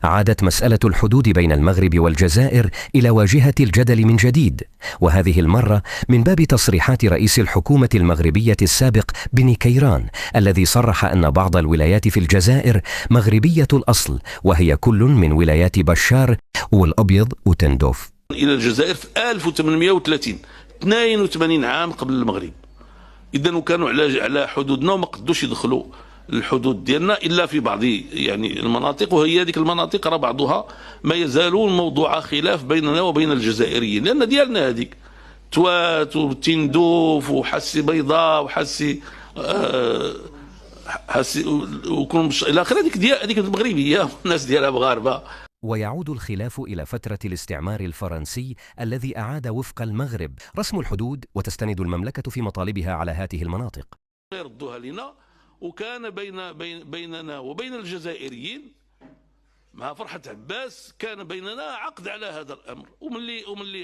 عادت مسألة الحدود بين المغرب والجزائر إلى واجهة الجدل من جديد، وهذه المرة من باب تصريحات رئيس الحكومة المغربية السابق بن كيران، الذي صرح أن بعض الولايات في الجزائر مغربية الأصل، وهي كل من ولايات بشار والأبيض وتندوف. إلى الجزائر في 1830، 82 عام قبل المغرب. إذا كانوا على حدودنا وما قدوش يدخلوا الحدود ديالنا الا في بعض يعني المناطق، وهي هذيك المناطق راه بعضها ما يزالون موضوع خلاف بيننا وبين الجزائريين، لان ديالنا هذيك توات وتندوف وحسي بيضاء وحسي حسي وكل الى اخره، هذيك المغربيه والناس ديالها مغاربه. ويعود الخلاف إلى فترة الاستعمار الفرنسي الذي أعاد وفق المغرب رسم الحدود، وتستند المملكة في مطالبها على هذه المناطق. يردوها لنا، وكان بيننا وبين الجزائريين مع فرحة عباس كان بيننا عقد على هذا الأمر،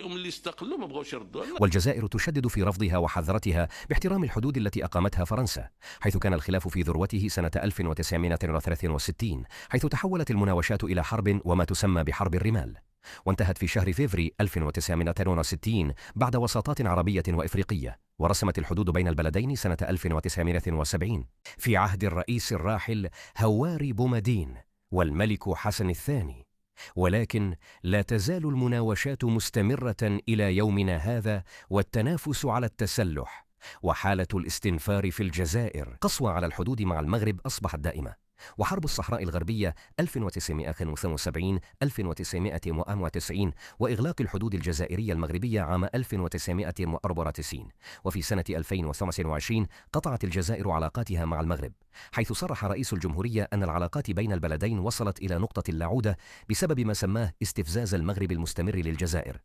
ومن استقلوا ما بغاوش يردوها. والجزائر تشدد في رفضها وحذرتها باحترام الحدود التي أقامتها فرنسا، حيث كان الخلاف في ذروته سنة 1963، حيث تحولت المناوشات إلى حرب وما تسمى بحرب الرمال، وانتهت في شهر فيفري 1960 بعد وساطات عربية وإفريقية، ورسمت الحدود بين البلدين سنة 1970 في عهد الرئيس الراحل هواري بومدين والملك حسن الثاني. ولكن لا تزال المناوشات مستمرة إلى يومنا هذا، والتنافس على التسلح، وحالة الاستنفار في الجزائر قسوة على الحدود مع المغرب أصبحت دائمة. وحرب الصحراء الغربية 1995 وإغلاق الحدود الجزائرية المغربية عام 1994، وفي سنة 2025 قطعت الجزائر علاقاتها مع المغرب، حيث صرح رئيس الجمهورية أن العلاقات بين البلدين وصلت إلى نقطة لا عودة بسبب ما سماه استفزاز المغرب المستمر للجزائر.